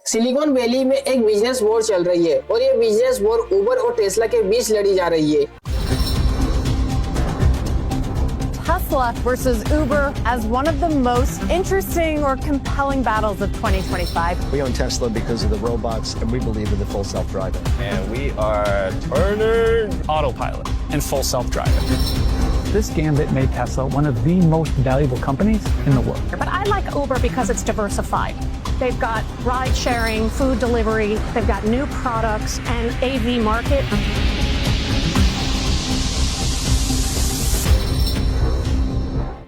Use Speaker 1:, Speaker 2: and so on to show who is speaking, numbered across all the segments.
Speaker 1: Silicon valley में एक business war चल रही है और ये बिजनेस वॉर उबर और टेस्ला के बीच लड़ी जा रही है।
Speaker 2: Tesla versus Uber as one of the most interesting or compelling battles of 2025.
Speaker 3: We own Tesla because of the robots, and we believe in the full self-driving.
Speaker 4: And we are turning
Speaker 5: autopilot and full self-driving.
Speaker 6: This gambit made Tesla one of the most valuable companies in the world.
Speaker 2: But I like Uber because it's diversified. They've got ride sharing, food delivery, they've got new products and AV market.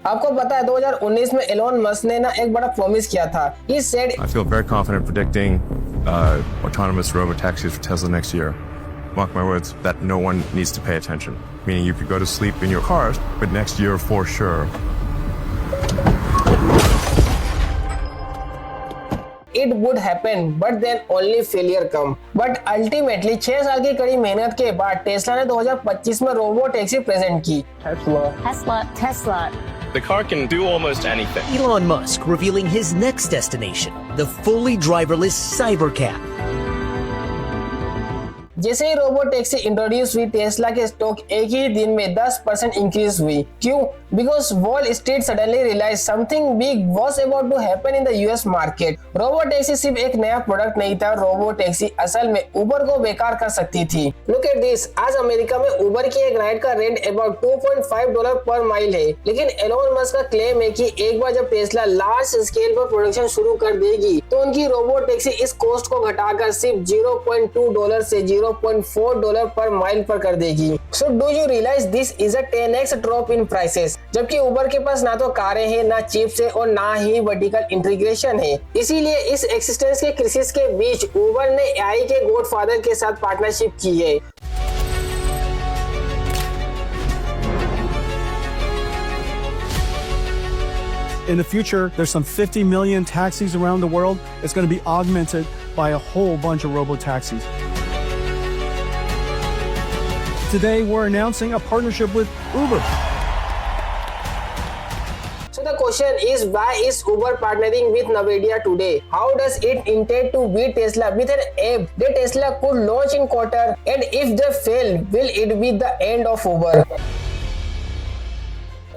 Speaker 1: आपको पता है 2019 में Elon Musk ने ना एक बड़ा promise किया था। He said,
Speaker 4: I feel very confident predicting autonomous robotaxis for Tesla next year. Mark my words, that no one needs to pay attention. Meaning you could go to sleep in your cars, but next year for sure.
Speaker 1: It would happen, but then only failure come. But ultimately 6 साल की कड़ी मेहनत के बाद Tesla ने 2025 में robo taxi present की।
Speaker 2: Tesla.
Speaker 5: The car can do almost anything.
Speaker 7: Elon Musk revealing his next destination, the fully driverless Cybercab.
Speaker 1: जैसे ही रोबो टैक्सी इंट्रोड्यूस हुई टेस्ला के स्टॉक एक ही दिन में 10% इंक्रीज हुई। क्यों? Because Wall Street suddenly realize something big was about to happen in the US market. Robo taxi सिर्फ एक नया प्रोडक्ट नहीं था, रोबो टैक्सी असल में उबर को बेकार कर सकती थी। लुक एट दिस, आज अमेरिका में उबर की एक राइड का रेंट अबाउट $2.5 पर माइल है, लेकिन एलोन मस्क का क्लेम है कि एक बार जब टेस्ला लार्ज स्केल पर प्रोडक्शन शुरू कर देगी तो उनकी रोबो टैक्सी इस कॉस्ट को घटाकर सिर्फ $0.2 से $0.4 पर माइल पर कर देगी। So do you realize this is a 10x drop in prices, जबकि उबर के पास ना तो कारें हैं, ना चिप्स है और ना ही वर्टिकल इंटीग्रेशन है। इसीलिए इस एक्सिस्टेंस के क्राइसिस के बीच उबर ने एआई के गॉडफादर के साथ पार्टनरशिप की है।
Speaker 8: In the future, there's some 50 million taxis around the world. It's going to be augmented by a whole bunch of robo-taxis. Today, we're announcing a partnership with Uber.
Speaker 1: So the question is, why is Uber partnering with Nvidia today? How does it intend to beat Tesla with an app that Tesla could launch in quarter? And if they fail, will it be the end of Uber?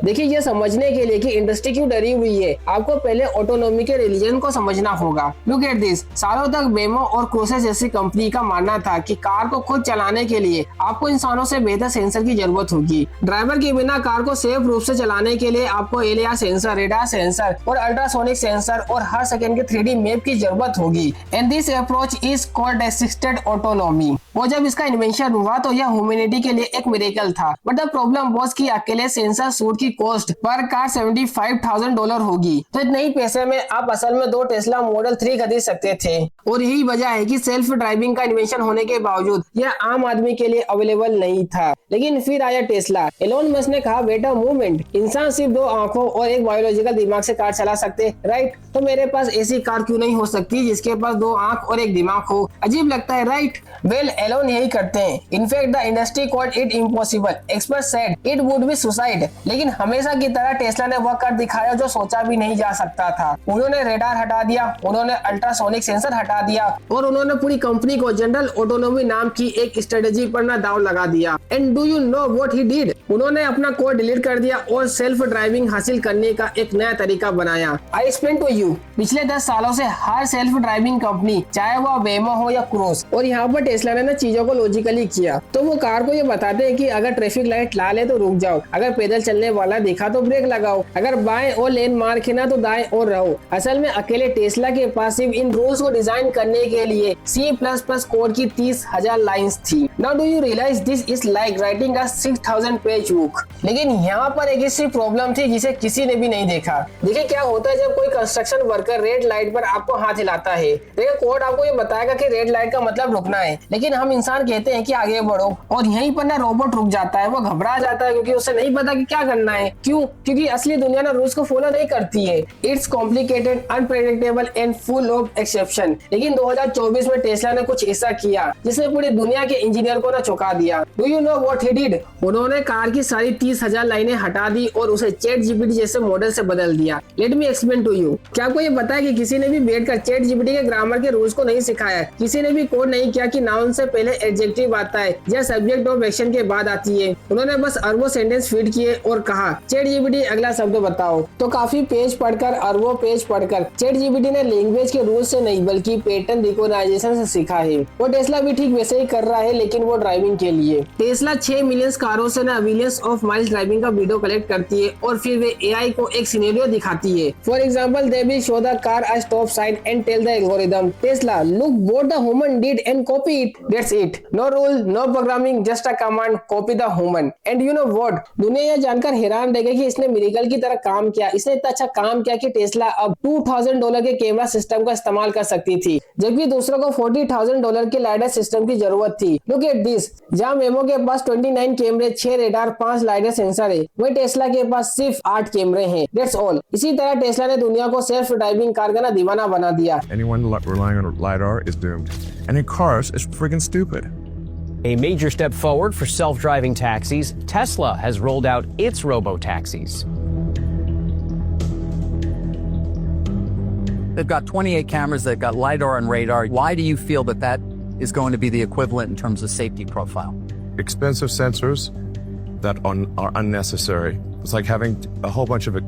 Speaker 1: देखिए, ये समझने के लिए कि industry क्यों डरी हुई है, आपको पहले ऑटोनॉमी के रिलीजन को समझना होगा। लुक एट दिस, सालों तक वेमो और क्रूसेस जैसी कंपनी का मानना था कि कार को खुद चलाने के लिए आपको इंसानों से बेहतर सेंसर की जरूरत होगी। ड्राइवर के बिना कार को सेफ रूप से चलाने के लिए आपको एलिया सेंसर, रेडार सेंसर और अल्ट्रासोनिक सेंसर और हर सेकंड के 3D मैप की जरूरत होगी। And this approach is called assisted autonomy. और जब इसका इन्वेंशन हुआ तो यह ह्यूमैनिटी के लिए एक मिरेकल था। बट द प्रॉब्लम वाज कि अकेले सेंसर सूट की कॉस्ट पर कार $75,000 होगी। तो इतने ही पैसे में आप असल में 2 टेस्ला मॉडल 3 खरीद सकते थे। और यही वजह है कि सेल्फ ड्राइविंग का इन्वेंशन होने के बावजूद यह आम आदमी के लिए अवेलेबल नहीं था। लेकिन फिर आया टेस्ला। एलोन मस्क ने कहा, बेटा मूवमेंट, इंसान सिर्फ 2 आंखों और एक बायोलॉजिकल दिमाग से कार चला सकते, राइट? तो मेरे पास ऐसी कार क्यों नहीं हो सकती जिसके पास 2 आंख और एक दिमाग हो? अजीब लगता है, राइट? वेल, एलोन यही करते हैं। In fact the industry called it impossible. Expert said it would be suicide. लेकिन हमेशा की तरह टेस्ला ने वह कर दिखाया जो सोचा भी नहीं जा सकता था। उन्होंने रेडार हटा दिया, उन्होंने अल्ट्रासोनिक सेंसर हटा दिया और उन्होंने पूरी कंपनी को जनरल ऑटोनॉमी नाम की एक स्ट्रेटेजी पर ना दाव लगा दिया। And do you know what he did? उन्होंने अपना कोड डिलीट कर दिया और सेल्फ ड्राइविंग हासिल करने का एक नया तरीका बनाया। I explain to you. पिछले 10 सालों से हर सेल्फ ड्राइविंग कंपनी, चाहे वह वेमो हो या क्रूज, और यहाँ पर टेस्ला ने ना चीजों को लॉजिकली किया। तो वो कार को ये बताते हैं कि अगर ट्रैफिक लाइट लाल है तो रुक जाओ, अगर पैदल चलने वाला दिखा तो ब्रेक लगाओ, अगर बाएं और लेन मार खिना तो दाएं और रहो। असल में अकेले टेस्ला के पास सिर्फ इन रूल्स को डिजाइन करने के लिए C++ कोड की 30,000 लाइंस थी। Now do you realize this is like writing a 6000 page book. लेकिन यहाँ पर एक ऐसी प्रॉब्लम थी जिसे किसी ने भी नहीं देखा। देखिए क्या होता है जब कोई कंस्ट्रक्शन वर्कर रेड लाइट पर आपको हाथ हिलाता है। देखिए, कोड आपको ये बताएगा कि रेड लाइट का मतलब रुकना है, लेकिन हम इंसान कहते हैं कि आगे बढ़ो, और यहीं पर ना रोबोट रुक जाता है। वो घबरा जाता है क्योंकि उसे नहीं पता कि क्या करना है। क्यों? क्योंकि असली दुनिया ना रूल्स को फॉलो नहीं करती है। It's complicated, unpredictable and full of exception. लेकिन 2024 में टेस्ला ने कुछ ऐसा किया जिसने पूरी दुनिया के इंजीनियर इंजीनियर को ना चौंका दिया। Do you know what he did? उन्होंने कार की सारी 30,000 लाइनें हटा दी और उसे ChatGPT जैसे मॉडल से बदल दिया। Let me explain to you. क्या आपको ये पता है कि किसी ने भी बैठकर ChatGPT के ग्रामर के रूल्स को नहीं सिखाया? किसी ने भी कोड नहीं किया कि नाउन से पहले एडजेक्टिव आता है या सब्जेक्ट ऑफ एक्शन के बाद आती है। उन्होंने बस अरबों सेंटेंस फीड किए और कहा ChatGPT अगला शब्द बताओ। तो काफी पेज पढ़कर, अरबों पेज पढ़कर ChatGPT ने लैंग्वेज के रूल से नहीं बल्कि पैटर्न रिकॉग्नाइजेशन से सीखा है। वो टेस्ला भी ठीक वैसे ही कर रहा है, लेकिन वो ड्राइविंग के लिए। टेस्ला 6 मिलियन कारों से ना मिलियंस ऑफ माइल्स ड्राइविंग का वीडियो कलेक्ट करती है और फिर वे AI को एक सिनेरियो दिखाती है। For example, they will show the car a stop sign and tell the algorithm Tesla look what the human did and copy it. That's it. No rule, no programming, just a command, copy the human. And you know what, दुनिया यह जानकर हैरान रह गई कि इसने miracle की तरह काम किया। इसने इतना अच्छा काम किया कि टेस्ला अब $2,000 के कैमरा सिस्टम का इस्तेमाल कर सकती थी, जबकि दूसरों को $40,000 के लाइडर सिस्टम की जरूरत थी। Look at this. जहां वेमो के पास 29 कैमरे, 6 रेडार, 5 लाइडर सेंसर है, वही टेस्ला के पास सिर्फ 8 कैमरे हैं। That's all. इसी तरह टेस्ला ने दुनिया को सेल्फ ड्राइविंग कार का ना दीवाना बना दिया।
Speaker 4: Anyone relying on LiDAR is doomed. And in cars is friggin' stupid.
Speaker 9: A major step forward for self-driving taxis, Tesla has rolled out its robo-taxis.
Speaker 10: They've got 28 cameras, they've got LiDAR and radar. Why do you feel that that is going to be the equivalent in terms of safety profile?
Speaker 4: Expensive sensors that are unnecessary. It's like having a whole bunch of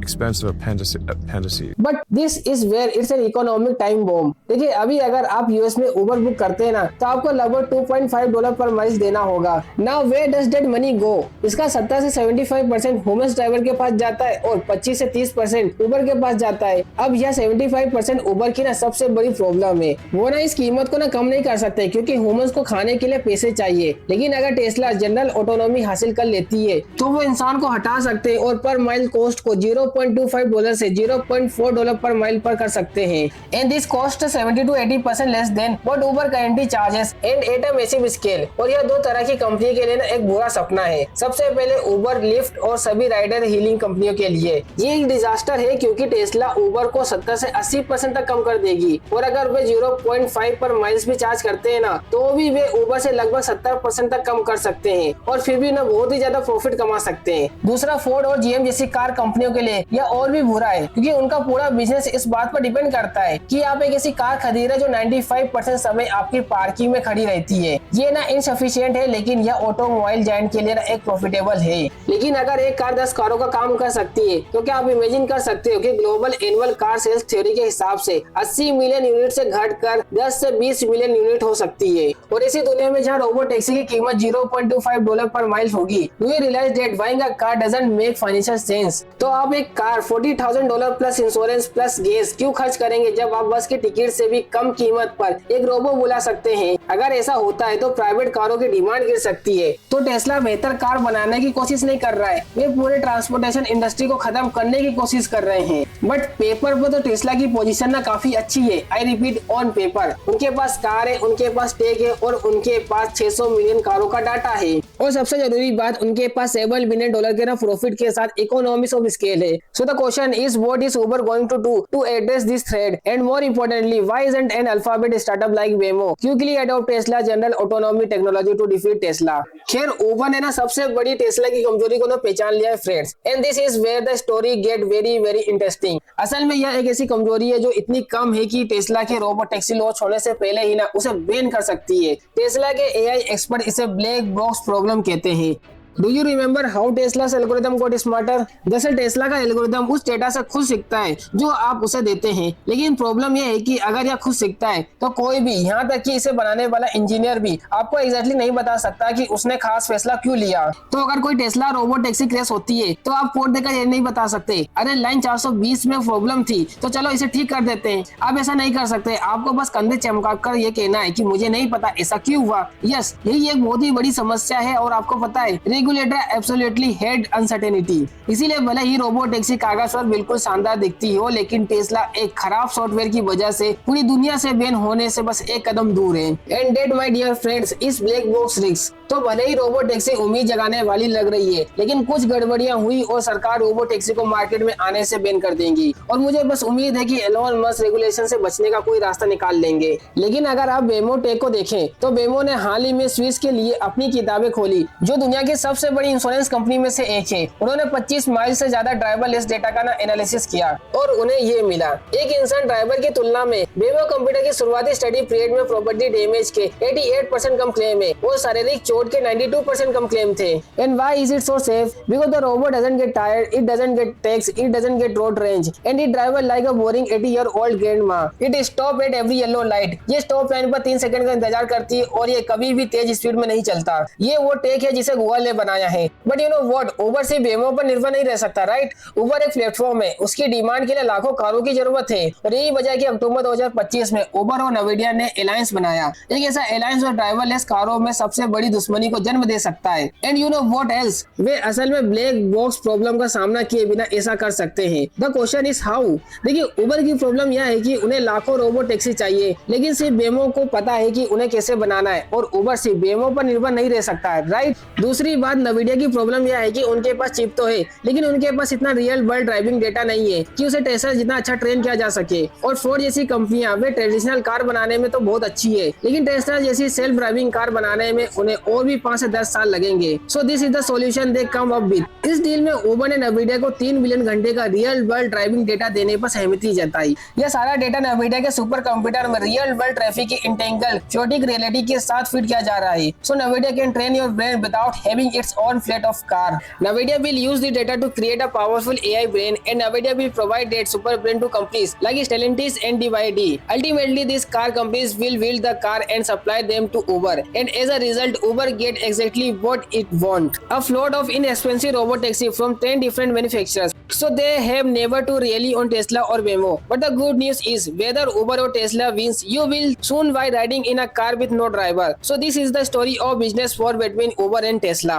Speaker 4: expensive appendices.
Speaker 1: But this is where it's an economic time bomb. देखिए, अभी अगर आप US में Uber book करते हैं ना, तो आपको लगभग $2.5 पर माइल देना होगा। Now where does that money go? इसका 70 से 75% ह्यूमन ड्राइवर के पास जाता है और 25 से 30% उबर के पास जाता है। अब यह 75% उबर की ना सबसे बड़ी प्रॉब्लम है। वो ना इस कीमत को ना कम नहीं कर सकते, क्योंकि ह्यूमंस को खाने के लिए पैसे चाहिए। लेकिन अगर टेस्ला जनरल ऑटोनॉमी हासिल कर लेती है, तो वो इंसान को हटा सकते हैं और पर माइल कॉस्ट को $0.25 से $0.4 पर माइल पर कर सकते हैं। And this cost 70 to 80% less than what Uber currently charges and at a massive scale. और यह दो तरह की कंपनी के लिए ना एक बुरा सपना है। सबसे पहले उबर, लिफ्ट और सभी राइडर हीलिंग कंपनियों के लिए ये एक डिजास्टर है, क्योंकि टेस्ला उबर को 70 से 80% तक कम कर देगी। और अगर वे 0.5 पर माइल्स भी चार्ज करते हैं ना, तो भी वे उबर से लगभग 70% तक कम कर सकते हैं और फिर भी ना बहुत ही ज्यादा प्रॉफिट कमा सकते हैं। दूसरा, फोर्ड और GM जैसी कार कंपनियों के लिए यह और भी बुरा है, क्योंकि उनका पूरा बिजनेस इस बात पर डिपेंड करता है कि आप एक ऐसी कार खरीद रहे जो 95% समय आपकी पार्किंग में खड़ी रहती है। ये ना इनसफिशिएंट है, लेकिन यह ऑटोमोबाइल जायंट के लिए ना एक प्रॉफिटेबल है। लेकिन अगर एक कार 10 कारों का काम कर सकती है, तो क्या आप इमेजिन कर सकते हो कि global annual car sales theory के हिसाब से 80 मिलियन यूनिट से घटकर 10 से 20 मिलियन यूनिट हो सकती है। और इसी दुनिया में जहाँ रोबो टैक्सी की कीमत $0.25 पर माइल होगी, do you realize that buying a car doesn't make financial sense? तो आप एक car $40,000 plus insurance plus gas क्यों खर्च करेंगे, जब आप बस के टिकट से भी कम कीमत पर एक रोबो बुला सकते हैं? अगर ऐसा होता है तो प्राइवेट कारों की डिमांड गिर सकती है। तो टेस्ला बेहतर कार बनाने की कोशिश नहीं कर रहा है, वे पूरे ट्रांसपोर्टेशन इंडस्ट्री को खत्म करने की कोशिश कर रहे हैं। बट पेपर पर तो टेस्ला की पोजीशन ना काफी अच्छी है। I repeat, on paper. उनके पास कार है, उनके पास टेक है और उनके पास 600 मिलियन कारों का डाटा है। और सबसे जरूरी बात, उनके पास $7 बिलियन के ना प्रॉफिट के साथ इकोनॉमिक्स ऑफ स्केल है। So the question is, what is Uber going to do to address this threat? And more importantly, why isn't an alphabet startup like Waymo quickly adopt Tesla general autonomy technology to defeat Tesla? खैर, Uber ने ना सबसे बड़ी Tesla की कमजोरी को ना पहचान लिया है friends, and this is where the story get very interesting. असल में यह एक ऐसी कमजोरी है जो इतनी कम है कि टेस्ला के रोबो टैक्सी लॉन्च होने से पहले ही ना उसे बैन कर सकती है। टेस्ला के AI एक्सपर्ट इसे ब्लैक बॉक्स प्रॉब्लम कहते हैं। Do you remember how Tesla's algorithm got smarter? दरअसल टेस्ला का एल्गोरिथम उस डेटा से खुद सीखता है जो आप उसे देते हैं। लेकिन प्रॉब्लम यह है कि अगर यह खुद सीखता है, तो कोई भी, यहाँ तक कि इसे बनाने वाला इंजीनियर भी आपको एग्जैक्टली नहीं बता सकता कि उसने खास फैसला क्यों लिया। तो अगर कोई टेस्ला रोबो टैक्सी क्रैश होती है, तो आप कोड देकर ये नहीं बता सकते, अरे लाइन 420 में प्रॉब्लम थी, तो चलो इसे ठीक कर देते हैं। आप ऐसा नहीं कर सकते। आपको बस कंधे चमकाकर ये कहना है कि मुझे नहीं पता ऐसा क्यों हुआ। यस, यही एक बहुत ही बड़ी समस्या है। और आपको पता है, रेगुलेटर एब्सोल्युटली हेड अनसर्टेनिटी। इसीलिए भले ही रोबो टैक्सी कागज पर बिल्कुल शानदार दिखती हो, लेकिन टेस्ला एक खराब सॉफ्टवेयर की वजह से पूरी दुनिया से बैन होने से बस एक कदम दूर है। And that my dear friends इस ब्लैक बॉक्स रिस्क। तो भले ही रोबो टैक्सी उम्मीद जगाने वाली लग रही है, लेकिन कुछ गड़बड़ियां हुई और सरकार रोबो टैक्सी को मार्केट में आने से बैन कर देंगी। और मुझे बस उम्मीद है कि एलोन मस्क रेगुलेशन से बचने का कोई रास्ता निकाल लेंगे। लेकिन अगर आप वेमो टेक को देखें तो वेमो ने हाल ही में स्विस के लिए अपनी किताबें खोली, जो दुनिया की सबसे बड़ी इंश्योरेंस कंपनी में से एक है। उन्होंने 25 माइल से ज्यादा ड्राइवरलेस डेटा का एनालिसिस किया और उन्हें ये मिला, एक इंसान ड्राइवर की तुलना में वेमो कंप्यूटर की शुरुआती स्टडी पीरियड में प्रॉपर्टी डैमेज के 88% कम क्लेम है और शारीरिक चोट के 92% कम क्लेम थे। And why is it so safe? Because the robot doesn't get tired, it doesn't get tax, it doesn't get road range and it driver like a boring 80-year-old grandma. It stop at every yellow light. ये stop line पर 3 second का इंतजार करती है और ये कभी भी तेज स्पीड में नहीं चलता। ये वो टेक है जिसे गूगल ने बनाया है। बट यू नो व्हाट, उबर सिर्फ वेमो पर निर्भर नहीं रह सकता, राइट? उबर एक प्लेटफॉर्म है, उसकी डिमांड के लिए लाखों कारों की जरूरत है और यही वजह है कि अक्टूबर 2025 में उबर और नवीडिया ने अलायंस बनाया। एक ऐसा अलायंस और ड्राइवरलेस कारों में सबसे बड़ी दुश्मनी को जन्म दे सकता है। And you know what else, वे असल में ब्लैक बॉक्स प्रॉब्लम का सामना किए बिना ऐसा कर सकते हैं। The question is how. देखिए, उबर की प्रॉब्लम यह है कि उन्हें लाखों रोबो टैक्सी चाहिए, लेकिन सिर्फ वेमो को पता है कि उन्हें कैसे बनाना है और उबर सिर्फ वेमो पर निर्भर नहीं रह सकता है, राइट? दूसरी बात, नवीडिया की प्रॉब्लम यह है कि उनके पास चिप तो है, लेकिन उनके पास इतना रियल वर्ल्ड ड्राइविंग डेटा नहीं है कि उसे टेस्ला जितना अच्छा ट्रेन किया जा सके। और फोर्ड जैसी कंपनियां वे ट्रेडिशनल कार बनाने में तो बहुत अच्छी है, लेकिन टेस्ला जैसी सेल्फ ड्राइविंग कार बनाने में उन्हें और भी 5 से 10 साल लगेंगे। So this is the solution they come up with. इस डील में उबर ने नवीडिया को 3 बिलियन घंटे का रियल वर्ल्ड ड्राइविंग डेटा देने पर सहमति जताई। यह सारा डेटा नवीडिया के सुपर कंप्यूटर में रियल वर्ल्ड ट्रैफिक की इंटेंगल चोटिक रियलिटी के साथ फिट किया जा रहा है। So Nvidia can train your brain without having its own fleet of car. Nvidia will use the data to create a powerful AI brain and NVIDIA will provide that super brain to companies like Stellantis and BYD. Ultimately, these car companies will build the car and supply them to Uber, and as a result, Uber get exactly what it want: a float of inexpensive robot taxi from 10 different manufacturers. So they have never to rely on Tesla or Waymo. But the good news is, whether Uber or Tesla wins, you will soon be riding in a car with no driver. So this is the story of business war between Uber and Tesla.